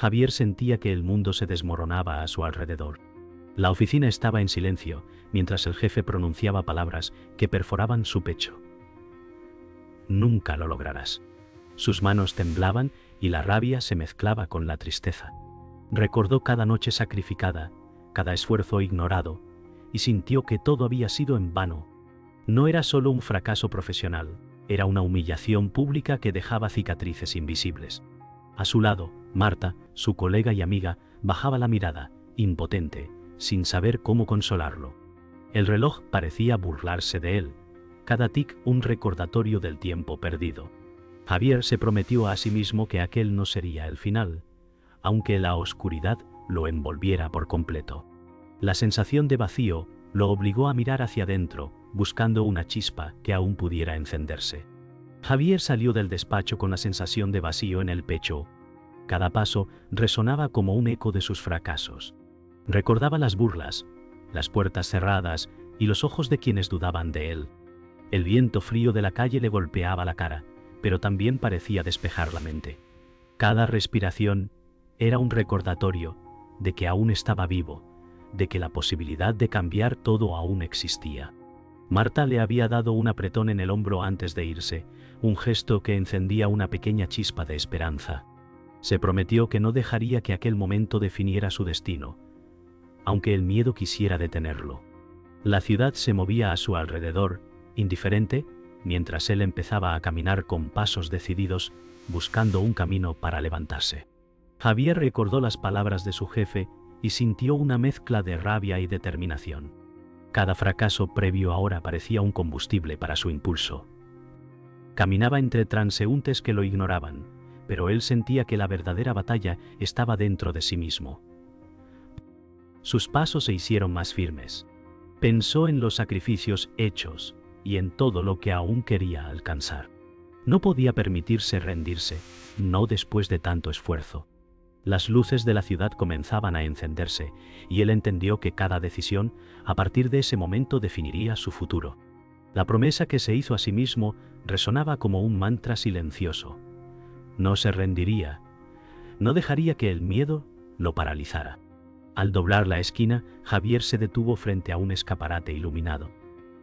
Javier sentía que el mundo se desmoronaba a su alrededor. La oficina estaba en silencio, mientras el jefe pronunciaba palabras que perforaban su pecho. Nunca lo lograrás. Sus manos temblaban y la rabia se mezclaba con la tristeza. Recordó cada noche sacrificada, cada esfuerzo ignorado, y sintió que todo había sido en vano. No era solo un fracaso profesional, era una humillación pública que dejaba cicatrices invisibles. A su lado, Marta, su colega y amiga, bajaba la mirada, impotente, sin saber cómo consolarlo. El reloj parecía burlarse de él, cada tic un recordatorio del tiempo perdido. Javier se prometió a sí mismo que aquel no sería el final, aunque la oscuridad lo envolviera por completo. La sensación de vacío lo obligó a mirar hacia adentro, buscando una chispa que aún pudiera encenderse. Javier salió del despacho con la sensación de vacío en el pecho. Cada paso resonaba como un eco de sus fracasos. Recordaba las burlas, las puertas cerradas y los ojos de quienes dudaban de él. El viento frío de la calle le golpeaba la cara, pero también parecía despejar la mente. Cada respiración era un recordatorio de que aún estaba vivo, de que la posibilidad de cambiar todo aún existía. Marta le había dado un apretón en el hombro antes de irse, un gesto que encendía una pequeña chispa de esperanza. Se prometió que no dejaría que aquel momento definiera su destino, aunque el miedo quisiera detenerlo. La ciudad se movía a su alrededor, indiferente, mientras él empezaba a caminar con pasos decididos, buscando un camino para levantarse. Javier recordó las palabras de su jefe y sintió una mezcla de rabia y determinación. Cada fracaso previo ahora parecía un combustible para su impulso. Caminaba entre transeúntes que lo ignoraban, pero él sentía que la verdadera batalla estaba dentro de sí mismo. Sus pasos se hicieron más firmes. Pensó en los sacrificios hechos y en todo lo que aún quería alcanzar. No podía permitirse rendirse, no después de tanto esfuerzo. Las luces de la ciudad comenzaban a encenderse y él entendió que cada decisión, a partir de ese momento, definiría su futuro. La promesa que se hizo a sí mismo resonaba como un mantra silencioso. No se rendiría, no dejaría que el miedo lo paralizara. Al doblar la esquina, Javier se detuvo frente a un escaparate iluminado.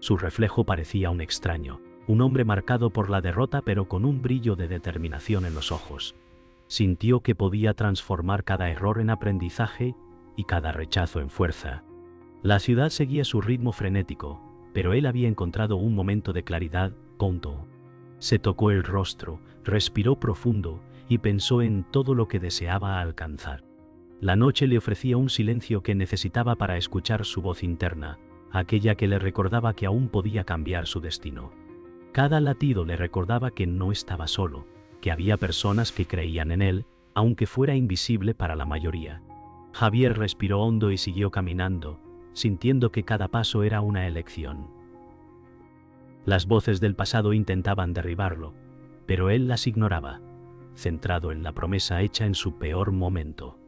Su reflejo parecía un extraño, un hombre marcado por la derrota pero con un brillo de determinación en los ojos. Sintió que podía transformar cada error en aprendizaje y cada rechazo en fuerza. La ciudad seguía su ritmo frenético, pero él había encontrado un momento de claridad tonto. Se tocó el rostro, respiró profundo y pensó en todo lo que deseaba alcanzar. La noche le ofrecía un silencio que necesitaba para escuchar su voz interna, aquella que le recordaba que aún podía cambiar su destino. Cada latido le recordaba que no estaba solo, que había personas que creían en él, aunque fuera invisible para la mayoría. Javier respiró hondo y siguió caminando, sintiendo que cada paso era una elección. Las voces del pasado intentaban derribarlo, pero él las ignoraba, centrado en la promesa hecha en su peor momento.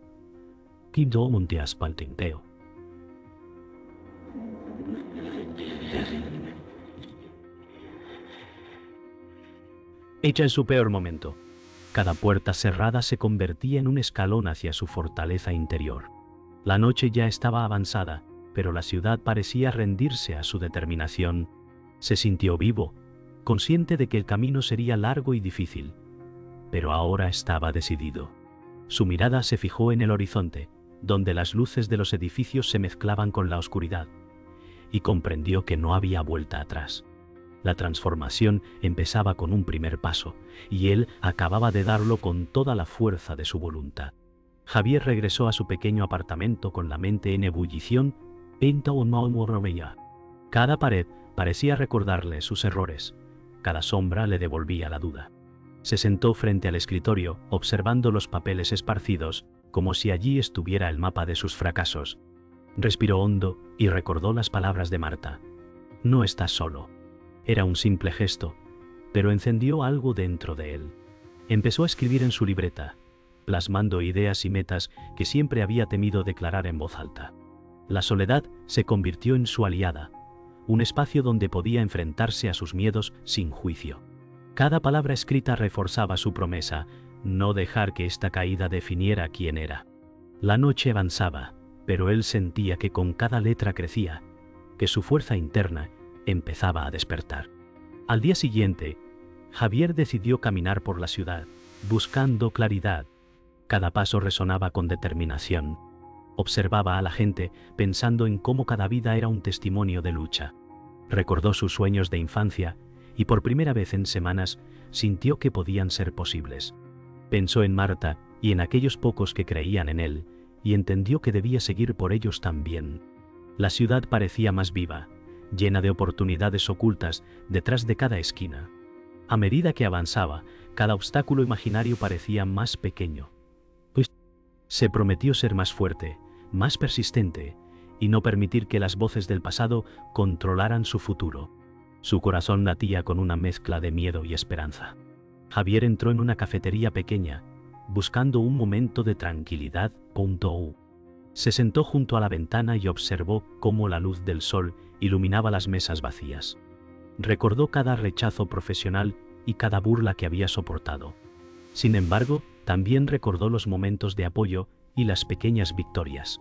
Hecha en su peor momento. Cada puerta cerrada se convertía en un escalón hacia su fortaleza interior. La noche ya estaba avanzada, pero la ciudad parecía rendirse a su determinación. Se sintió vivo, consciente de que el camino sería largo y difícil, pero ahora estaba decidido. Su mirada se fijó en el horizonte, donde las luces de los edificios se mezclaban con la oscuridad, y comprendió que no había vuelta atrás. La transformación empezaba con un primer paso, y él acababa de darlo con toda la fuerza de su voluntad. Javier regresó a su pequeño apartamento con la mente en ebullición. Cada pared parecía recordarle sus errores, cada sombra le devolvía la duda. Se sentó frente al escritorio, observando los papeles esparcidos, como si allí estuviera el mapa de sus fracasos. Respiró hondo y recordó las palabras de Marta. No estás solo. Era un simple gesto, pero encendió algo dentro de él. Empezó a escribir en su libreta, plasmando ideas y metas que siempre había temido declarar en voz alta. La soledad se convirtió en su aliada, un espacio donde podía enfrentarse a sus miedos sin juicio. Cada palabra escrita reforzaba su promesa, no dejar que esta caída definiera quién era. La noche avanzaba, pero él sentía que con cada letra crecía, que su fuerza interna empezaba a despertar. Al día siguiente, Javier decidió caminar por la ciudad, buscando claridad. Cada paso resonaba con determinación. Observaba a la gente pensando en cómo cada vida era un testimonio de lucha. Recordó sus sueños de infancia y por primera vez en semanas sintió que podían ser posibles. Pensó en Marta y en aquellos pocos que creían en él y entendió que debía seguir por ellos también. La ciudad parecía más viva, llena de oportunidades ocultas detrás de cada esquina. A medida que avanzaba, cada obstáculo imaginario parecía más pequeño. Se prometió ser más fuerte, más persistente, y no permitir que las voces del pasado controlaran su futuro. Su corazón latía con una mezcla de miedo y esperanza. Javier entró en una cafetería pequeña, buscando un momento de tranquilidad. Se sentó junto a la ventana y observó cómo la luz del sol iluminaba las mesas vacías. Recordó cada rechazo profesional y cada burla que había soportado. Sin embargo, también recordó los momentos de apoyo y las pequeñas victorias.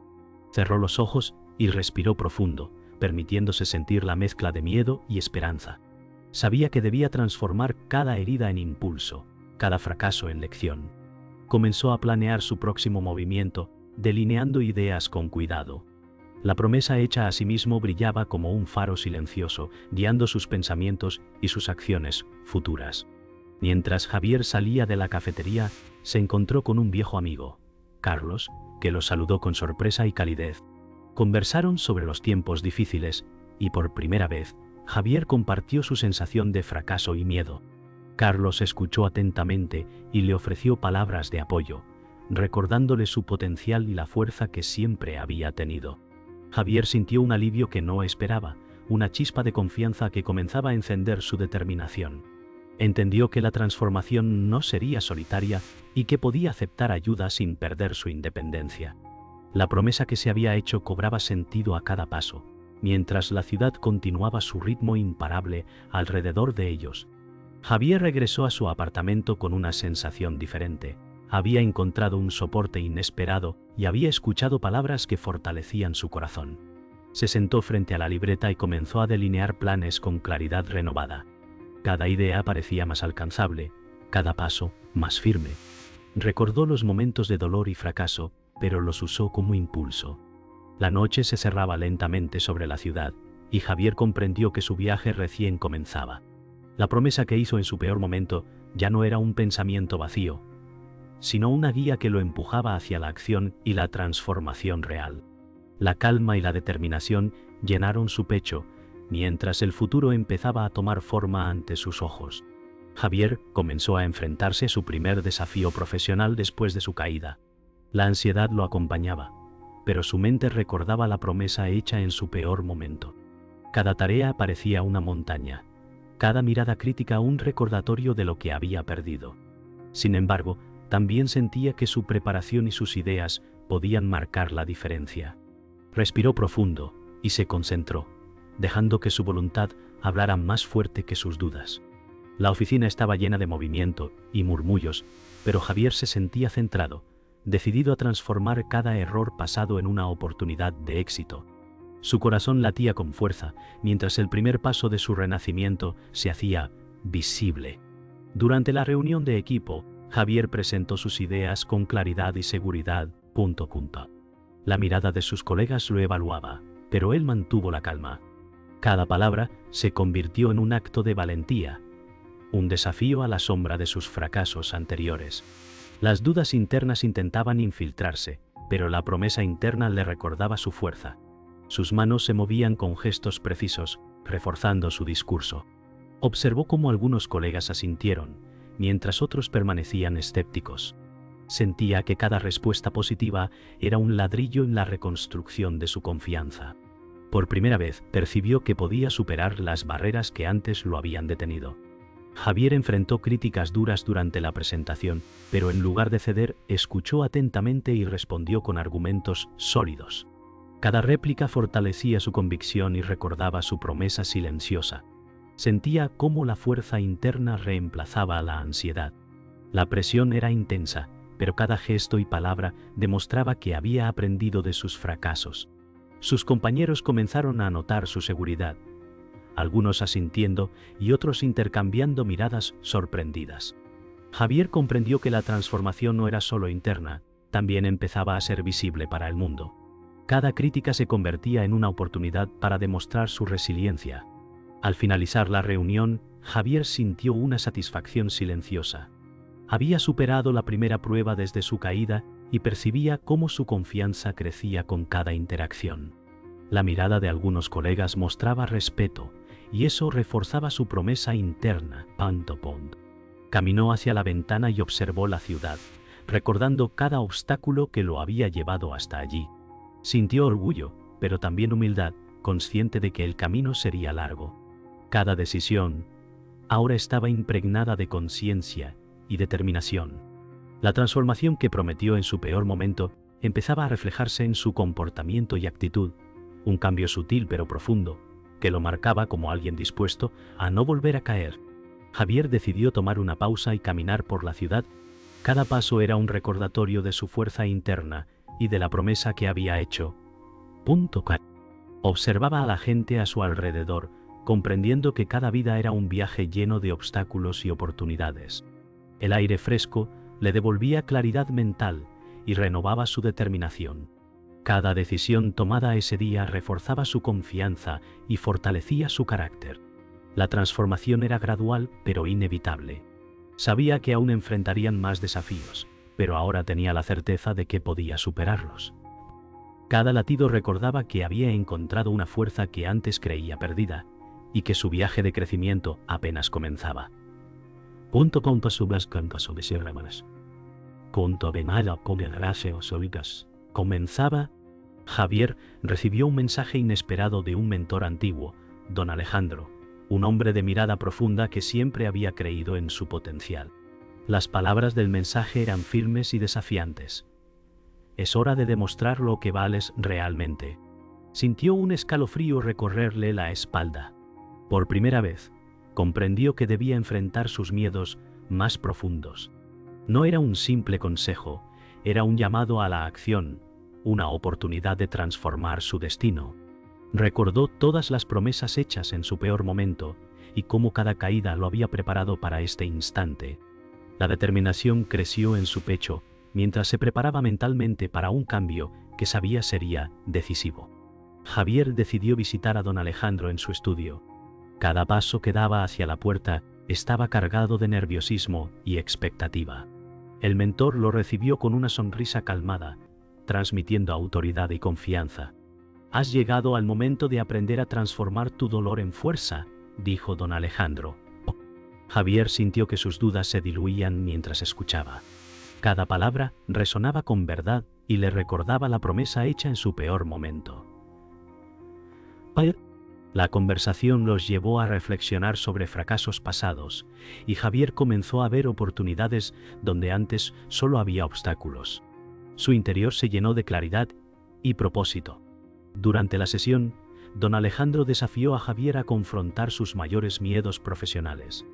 Cerró los ojos y respiró profundo, permitiéndose sentir la mezcla de miedo y esperanza. Sabía que debía transformar cada herida en impulso, cada fracaso en lección. Comenzó a planear su próximo movimiento, delineando ideas con cuidado. La promesa hecha a sí mismo brillaba como un faro silencioso, guiando sus pensamientos y sus acciones futuras. Mientras Javier salía de la cafetería, se encontró con un viejo amigo, Carlos, que lo saludó con sorpresa y calidez. Conversaron sobre los tiempos difíciles y por primera vez, Javier compartió su sensación de fracaso y miedo. Carlos escuchó atentamente y le ofreció palabras de apoyo, recordándole su potencial y la fuerza que siempre había tenido. Javier sintió un alivio que no esperaba, una chispa de confianza que comenzaba a encender su determinación. Entendió que la transformación no sería solitaria y que podía aceptar ayuda sin perder su independencia. La promesa que se había hecho cobraba sentido a cada paso, mientras la ciudad continuaba su ritmo imparable alrededor de ellos. Javier regresó a su apartamento con una sensación diferente. Había encontrado un soporte inesperado y había escuchado palabras que fortalecían su corazón. Se sentó frente a la libreta y comenzó a delinear planes con claridad renovada. Cada idea parecía más alcanzable, cada paso más firme. Recordó los momentos de dolor y fracaso, pero los usó como impulso. La noche se cerraba lentamente sobre la ciudad, y Javier comprendió que su viaje recién comenzaba. La promesa que hizo en su peor momento ya no era un pensamiento vacío, sino una guía que lo empujaba hacia la acción y la transformación real. La calma y la determinación llenaron su pecho, mientras el futuro empezaba a tomar forma ante sus ojos. Javier comenzó a enfrentarse a su primer desafío profesional después de su caída. La ansiedad lo acompañaba, pero su mente recordaba la promesa hecha en su peor momento. Cada tarea parecía una montaña, cada mirada crítica un recordatorio de lo que había perdido. Sin embargo, también sentía que su preparación y sus ideas podían marcar la diferencia. Respiró profundo y se concentró, dejando que su voluntad hablara más fuerte que sus dudas. La oficina estaba llena de movimiento y murmullos, pero Javier se sentía centrado, decidido a transformar cada error pasado en una oportunidad de éxito. Su corazón latía con fuerza, mientras el primer paso de su renacimiento se hacía visible. Durante la reunión de equipo, Javier presentó sus ideas con claridad y seguridad. La mirada de sus colegas lo evaluaba, pero él mantuvo la calma. Cada palabra se convirtió en un acto de valentía, un desafío a la sombra de sus fracasos anteriores. Las dudas internas intentaban infiltrarse, pero la promesa interna le recordaba su fuerza. Sus manos se movían con gestos precisos, reforzando su discurso. Observó cómo algunos colegas asintieron, mientras otros permanecían escépticos. Sentía que cada respuesta positiva era un ladrillo en la reconstrucción de su confianza. Por primera vez percibió que podía superar las barreras que antes lo habían detenido. Javier enfrentó críticas duras durante la presentación, pero en lugar de ceder, escuchó atentamente y respondió con argumentos sólidos. Cada réplica fortalecía su convicción y recordaba su promesa silenciosa. Sentía cómo la fuerza interna reemplazaba a la ansiedad. La presión era intensa, pero cada gesto y palabra demostraba que había aprendido de sus fracasos. Sus compañeros comenzaron a notar su seguridad, algunos asintiendo y otros intercambiando miradas sorprendidas. Javier comprendió que la transformación no era solo interna, también empezaba a ser visible para el mundo. Cada crítica se convertía en una oportunidad para demostrar su resiliencia. Al finalizar la reunión, Javier sintió una satisfacción silenciosa. Había superado la primera prueba desde su caída y percibía cómo su confianza crecía con cada interacción. La mirada de algunos colegas mostraba respeto, y eso reforzaba su promesa interna. Caminó hacia la ventana y observó la ciudad, recordando cada obstáculo que lo había llevado hasta allí. Sintió orgullo, pero también humildad, consciente de que el camino sería largo. Cada decisión ahora estaba impregnada de conciencia y determinación. La transformación que prometió en su peor momento empezaba a reflejarse en su comportamiento y actitud, un cambio sutil pero profundo, que lo marcaba como alguien dispuesto a no volver a caer. Javier decidió tomar una pausa y caminar por la ciudad. Cada paso era un recordatorio de su fuerza interna y de la promesa que había hecho. Observaba a la gente a su alrededor, comprendiendo que cada vida era un viaje lleno de obstáculos y oportunidades. El aire fresco le devolvía claridad mental y renovaba su determinación. Cada decisión tomada ese día reforzaba su confianza y fortalecía su carácter. La transformación era gradual pero inevitable. Sabía que aún enfrentarían más desafíos, pero ahora tenía la certeza de que podía superarlos. Cada latido recordaba que había encontrado una fuerza que antes creía perdida y que su viaje de crecimiento apenas comenzaba. Comenzaba. Javier recibió un mensaje inesperado de un mentor antiguo, don Alejandro, un hombre de mirada profunda que siempre había creído en su potencial. Las palabras del mensaje eran firmes y desafiantes. Es hora de demostrar lo que vales realmente. Sintió un escalofrío recorrerle la espalda. Por primera vez, comprendió que debía enfrentar sus miedos más profundos. No era un simple consejo, era un llamado a la acción, una oportunidad de transformar su destino. Recordó todas las promesas hechas en su peor momento y cómo cada caída lo había preparado para este instante. La determinación creció en su pecho mientras se preparaba mentalmente para un cambio que sabía sería decisivo. Javier decidió visitar a don Alejandro en su estudio. Cada paso que daba hacia la puerta estaba cargado de nerviosismo y expectativa. El mentor lo recibió con una sonrisa calmada, transmitiendo autoridad y confianza. «Has llegado al momento de aprender a transformar tu dolor en fuerza», dijo don Alejandro. Javier sintió que sus dudas se diluían mientras escuchaba. Cada palabra resonaba con verdad y le recordaba la promesa hecha en su peor momento. La conversación los llevó a reflexionar sobre fracasos pasados, y Javier comenzó a ver oportunidades donde antes solo había obstáculos. Su interior se llenó de claridad y propósito. Durante la sesión, don Alejandro desafió a Javier a confrontar sus mayores miedos profesionales.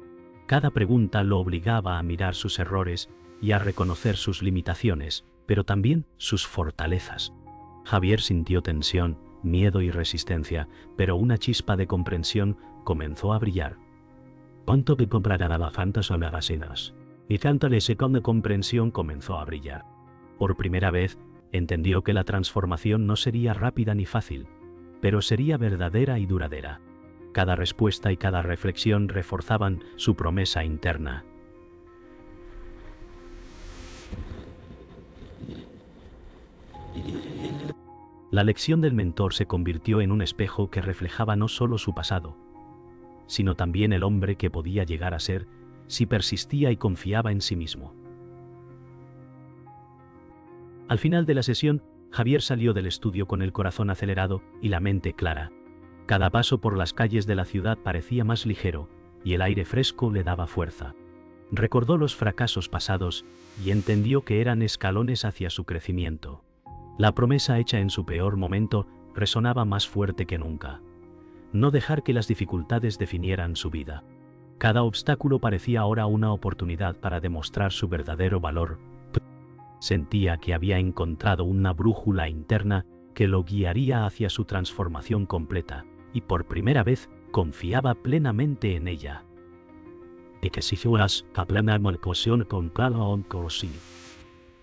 Cada pregunta lo obligaba a mirar sus errores y a reconocer sus limitaciones, pero también sus fortalezas. Javier sintió tensión, miedo y resistencia, pero una chispa de comprensión comenzó a brillar. Y tanto le secó de comprensión comenzó a brillar. Por primera vez, entendió que la transformación no sería rápida ni fácil, pero sería verdadera y duradera. Cada respuesta y cada reflexión reforzaban su promesa interna. La lección del mentor se convirtió en un espejo que reflejaba no solo su pasado, sino también el hombre que podía llegar a ser si persistía y confiaba en sí mismo. Al final de la sesión, Javier salió del estudio con el corazón acelerado y la mente clara. Cada paso por las calles de la ciudad parecía más ligero y el aire fresco le daba fuerza. Recordó los fracasos pasados y entendió que eran escalones hacia su crecimiento. La promesa hecha en su peor momento resonaba más fuerte que nunca. No dejar que las dificultades definieran su vida. Cada obstáculo parecía ahora una oportunidad para demostrar su verdadero valor. Sentía que había encontrado una brújula interna que lo guiaría hacia su transformación completa, y por primera vez confiaba plenamente en ella. Y que si fueras a plena emoción con cada oncosi,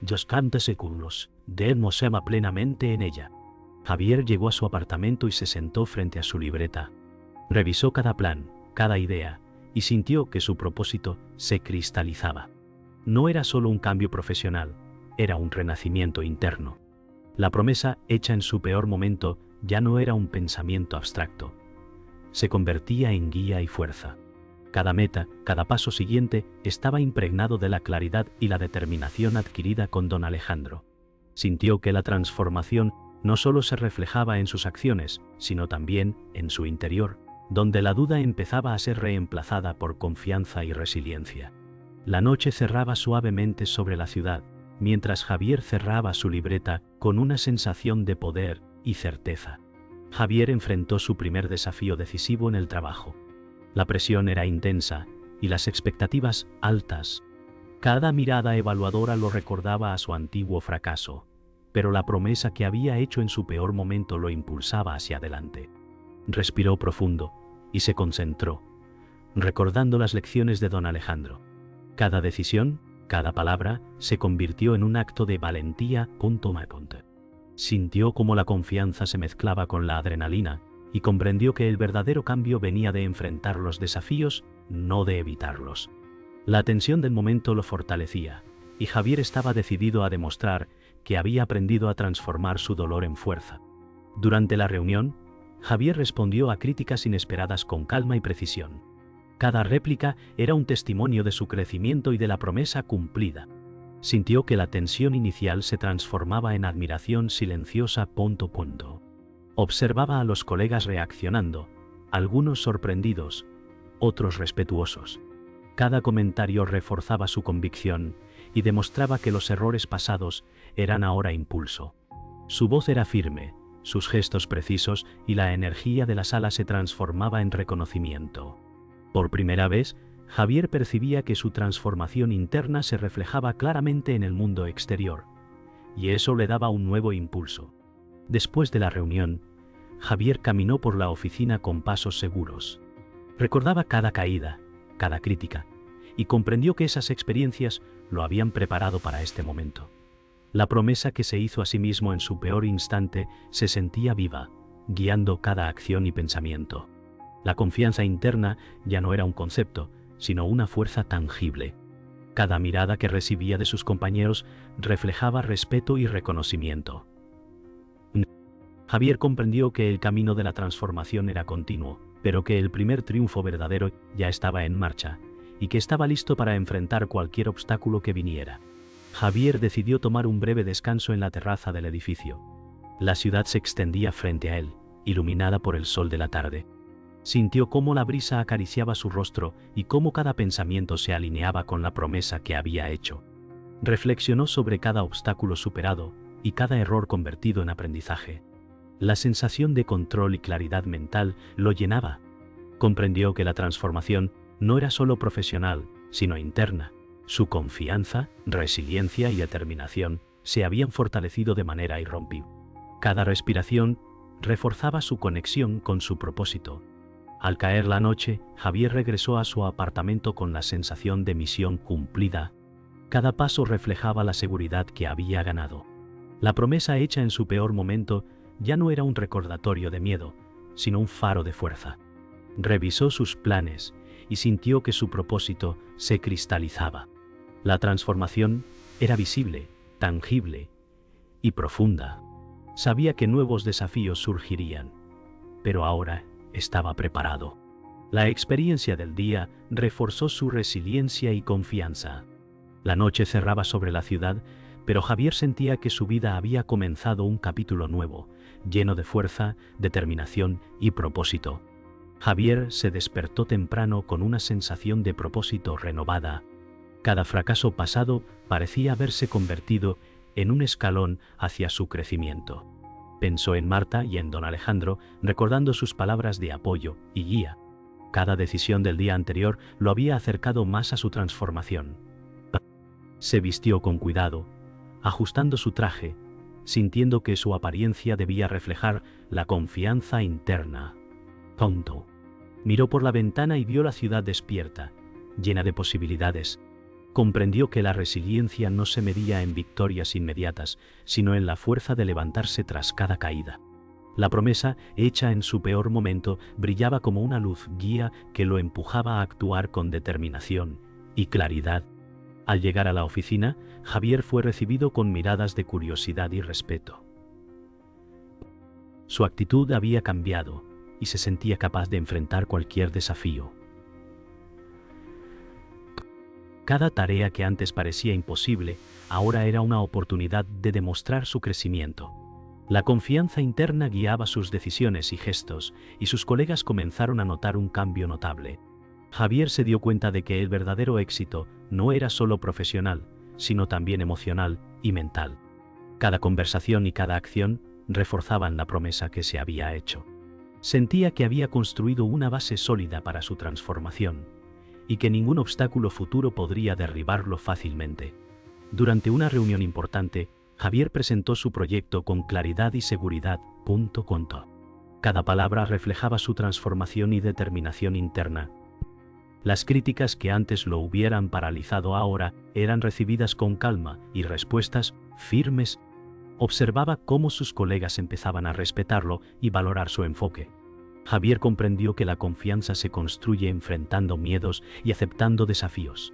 Joscante segundos, debemos plenamente en ella. Javier llegó a su apartamento y se sentó frente a su libreta. Revisó cada plan, cada idea, y sintió que su propósito se cristalizaba. No era solo un cambio profesional, era un renacimiento interno. La promesa hecha en su peor momento ya no era un pensamiento abstracto. Se convertía en guía y fuerza. Cada meta, cada paso siguiente estaba impregnado de la claridad y la determinación adquirida con don Alejandro. Sintió que la transformación no solo se reflejaba en sus acciones, sino también en su interior, donde la duda empezaba a ser reemplazada por confianza y resiliencia. La noche cerraba suavemente sobre la ciudad, mientras Javier cerraba su libreta con una sensación de poder y certeza. Javier enfrentó su primer desafío decisivo en el trabajo. La presión era intensa y las expectativas altas. Cada mirada evaluadora lo recordaba a su antiguo fracaso, pero la promesa que había hecho en su peor momento lo impulsaba hacia adelante. Respiró profundo y se concentró, recordando las lecciones de don Alejandro. Cada decisión, cada palabra, se convirtió en un acto de valentía. Sintió cómo la confianza se mezclaba con la adrenalina y comprendió que el verdadero cambio venía de enfrentar los desafíos, no de evitarlos. La tensión del momento lo fortalecía, y Javier estaba decidido a demostrar que había aprendido a transformar su dolor en fuerza. Durante la reunión, Javier respondió a críticas inesperadas con calma y precisión. Cada réplica era un testimonio de su crecimiento y de la promesa cumplida. Sintió que la tensión inicial se transformaba en admiración silenciosa. Observaba a los colegas reaccionando, algunos sorprendidos, otros respetuosos. Cada comentario reforzaba su convicción y demostraba que los errores pasados eran ahora impulso. Su voz era firme, sus gestos precisos y la energía de la sala se transformaba en reconocimiento. Por primera vez, Javier percibía que su transformación interna se reflejaba claramente en el mundo exterior, y eso le daba un nuevo impulso. Después de la reunión, Javier caminó por la oficina con pasos seguros. Recordaba cada caída, cada crítica, y comprendió que esas experiencias lo habían preparado para este momento. La promesa que se hizo a sí mismo en su peor instante se sentía viva, guiando cada acción y pensamiento. La confianza interna ya no era un concepto, sino una fuerza tangible. Cada mirada que recibía de sus compañeros reflejaba respeto y reconocimiento. Javier comprendió que el camino de la transformación era continuo, pero que el primer triunfo verdadero ya estaba en marcha, y que estaba listo para enfrentar cualquier obstáculo que viniera. Javier decidió tomar un breve descanso en la terraza del edificio. La ciudad se extendía frente a él, iluminada por el sol de la tarde. Sintió cómo la brisa acariciaba su rostro y cómo cada pensamiento se alineaba con la promesa que había hecho. Reflexionó sobre cada obstáculo superado y cada error convertido en aprendizaje. La sensación de control y claridad mental lo llenaba. Comprendió que la transformación no era solo profesional, sino interna. Su confianza, resiliencia y determinación se habían fortalecido de manera irrompible. Cada respiración reforzaba su conexión con su propósito. Al caer la noche, Javier regresó a su apartamento con la sensación de misión cumplida. Cada paso reflejaba la seguridad que había ganado. La promesa hecha en su peor momento ya no era un recordatorio de miedo, sino un faro de fuerza. Revisó sus planes y sintió que su propósito se cristalizaba. La transformación era visible, tangible y profunda. Sabía que nuevos desafíos surgirían, pero ahora estaba preparado. La experiencia del día reforzó su resiliencia y confianza. La noche cerraba sobre la ciudad, pero Javier sentía que su vida había comenzado un capítulo nuevo, lleno de fuerza, determinación y propósito. Javier se despertó temprano con una sensación de propósito renovada. Cada fracaso pasado parecía haberse convertido en un escalón hacia su crecimiento. Pensó en Marta y en don Alejandro, recordando sus palabras de apoyo y guía. Cada decisión del día anterior lo había acercado más a su transformación. Se vistió con cuidado, ajustando su traje, sintiendo que su apariencia debía reflejar la confianza interna. Tonto. Miró por la ventana y vio la ciudad despierta, llena de posibilidades. Comprendió que la resiliencia no se medía en victorias inmediatas, sino en la fuerza de levantarse tras cada caída. La promesa, hecha en su peor momento, brillaba como una luz guía que lo empujaba a actuar con determinación y claridad. Al llegar a la oficina, Javier fue recibido con miradas de curiosidad y respeto. Su actitud había cambiado y se sentía capaz de enfrentar cualquier desafío. Cada tarea que antes parecía imposible, ahora era una oportunidad de demostrar su crecimiento. La confianza interna guiaba sus decisiones y gestos, y sus colegas comenzaron a notar un cambio notable. Javier se dio cuenta de que el verdadero éxito no era solo profesional, sino también emocional y mental. Cada conversación y cada acción reforzaban la promesa que se había hecho. Sentía que había construido una base sólida para su transformación, y que ningún obstáculo futuro podría derribarlo fácilmente. Durante una reunión importante, Javier presentó su proyecto con claridad y seguridad. Cada palabra reflejaba su transformación y determinación interna. Las críticas que antes lo hubieran paralizado ahora eran recibidas con calma y respuestas firmes. Observaba cómo sus colegas empezaban a respetarlo y valorar su enfoque. Javier comprendió que la confianza se construye enfrentando miedos y aceptando desafíos.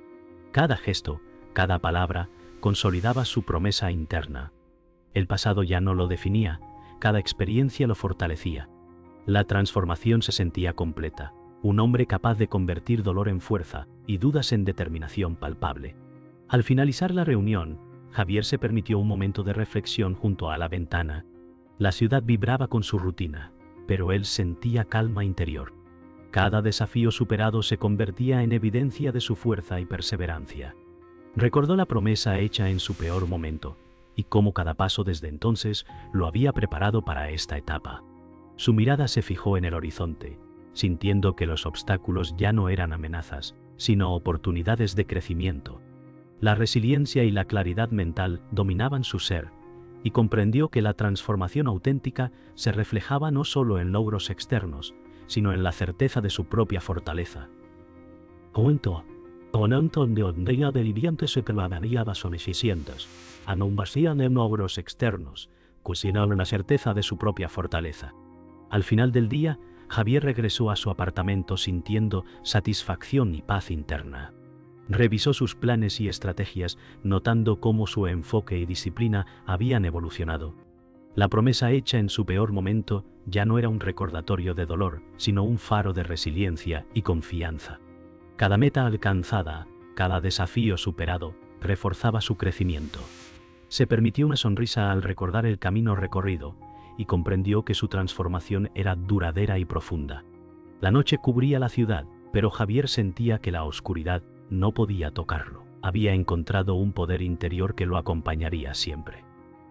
Cada gesto, cada palabra, consolidaba su promesa interna. El pasado ya no lo definía, cada experiencia lo fortalecía. La transformación se sentía completa, un hombre capaz de convertir dolor en fuerza y dudas en determinación palpable. Al finalizar la reunión, Javier se permitió un momento de reflexión junto a la ventana. La ciudad vibraba con su rutina, pero él sentía calma interior. Cada desafío superado se convertía en evidencia de su fuerza y perseverancia. Recordó la promesa hecha en su peor momento, y cómo cada paso desde entonces lo había preparado para esta etapa. Su mirada se fijó en el horizonte, sintiendo que los obstáculos ya no eran amenazas, sino oportunidades de crecimiento. La resiliencia y la claridad mental dominaban su ser, y comprendió que la transformación auténtica se reflejaba no solo en logros externos, sino en la certeza de su propia fortaleza. Se permanecían suficientes, no basían en logros externos, sino en la certeza de su propia fortaleza. Al final del día, Javier regresó a su apartamento sintiendo satisfacción y paz interna. Revisó sus planes y estrategias, notando cómo su enfoque y disciplina habían evolucionado. La promesa hecha en su peor momento ya no era un recordatorio de dolor, sino un faro de resiliencia y confianza. Cada meta alcanzada, cada desafío superado, reforzaba su crecimiento. Se permitió una sonrisa al recordar el camino recorrido y comprendió que su transformación era duradera y profunda. La noche cubría la ciudad, pero Javier sentía que la oscuridad no podía tocarlo. Había encontrado un poder interior que lo acompañaría siempre.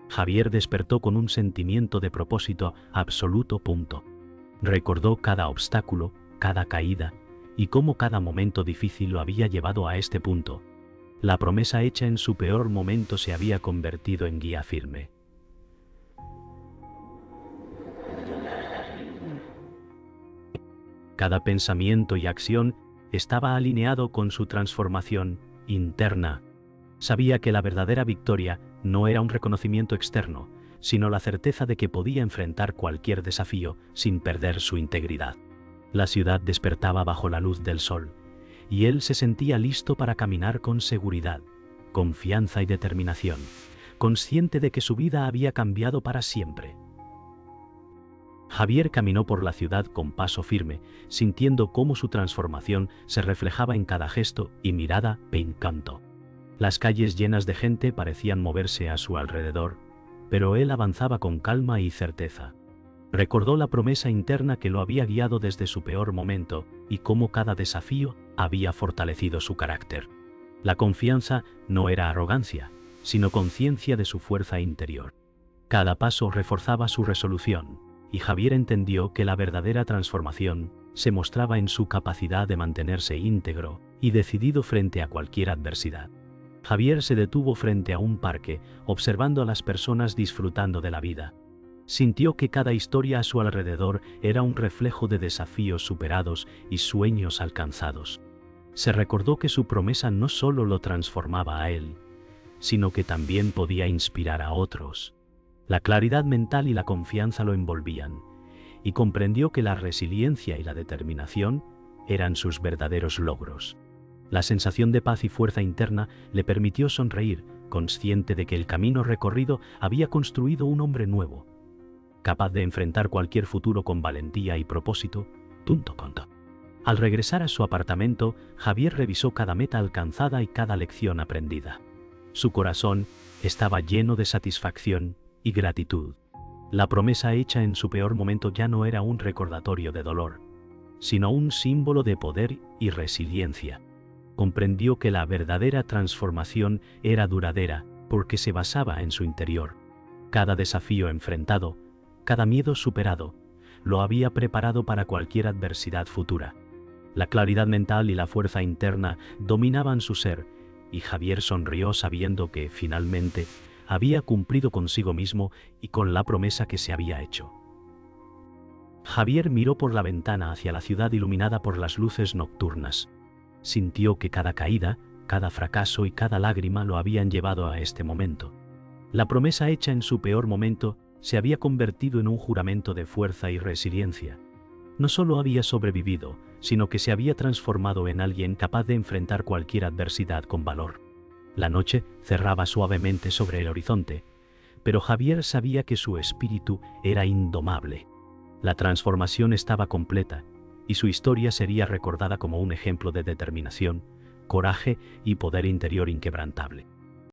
Javier despertó con un sentimiento de propósito absoluto. Recordó cada obstáculo, cada caída, y cómo cada momento difícil lo había llevado a este punto. La promesa hecha en su peor momento se había convertido en guía firme. Cada pensamiento y acción estaba alineado con su transformación interna. Sabía que la verdadera victoria no era un reconocimiento externo, sino la certeza de que podía enfrentar cualquier desafío sin perder su integridad. La ciudad despertaba bajo la luz del sol, y él se sentía listo para caminar con seguridad, confianza y determinación, consciente de que su vida había cambiado para siempre. Javier caminó por la ciudad con paso firme, sintiendo cómo su transformación se reflejaba en cada gesto y mirada encanto. Las calles llenas de gente parecían moverse a su alrededor, pero él avanzaba con calma y certeza. Recordó la promesa interna que lo había guiado desde su peor momento y cómo cada desafío había fortalecido su carácter. La confianza no era arrogancia, sino conciencia de su fuerza interior. Cada paso reforzaba su resolución, y Javier entendió que la verdadera transformación se mostraba en su capacidad de mantenerse íntegro y decidido frente a cualquier adversidad. Javier se detuvo frente a un parque, observando a las personas disfrutando de la vida. Sintió que cada historia a su alrededor era un reflejo de desafíos superados y sueños alcanzados. Se recordó que su promesa no solo lo transformaba a él, sino que también podía inspirar a otros. La claridad mental y la confianza lo envolvían, y comprendió que la resiliencia y la determinación eran sus verdaderos logros. La sensación de paz y fuerza interna le permitió sonreír, consciente de que el camino recorrido había construido un hombre nuevo, capaz de enfrentar cualquier futuro con valentía y propósito. Al regresar a su apartamento, Javier revisó cada meta alcanzada y cada lección aprendida. Su corazón estaba lleno de satisfacción y gratitud. La promesa hecha en su peor momento ya no era un recordatorio de dolor, sino un símbolo de poder y resiliencia. Comprendió que la verdadera transformación era duradera porque se basaba en su interior. Cada desafío enfrentado, cada miedo superado, lo había preparado para cualquier adversidad futura. La claridad mental y la fuerza interna dominaban su ser, y Javier sonrió sabiendo que, finalmente, había cumplido consigo mismo y con la promesa que se había hecho. Javier miró por la ventana hacia la ciudad iluminada por las luces nocturnas. Sintió que cada caída, cada fracaso y cada lágrima lo habían llevado a este momento. La promesa hecha en su peor momento se había convertido en un juramento de fuerza y resiliencia. No solo había sobrevivido, sino que se había transformado en alguien capaz de enfrentar cualquier adversidad con valor. La noche cerraba suavemente sobre el horizonte, pero Javier sabía que su espíritu era indomable. La transformación estaba completa, y su historia sería recordada como un ejemplo de determinación, coraje y poder interior inquebrantable.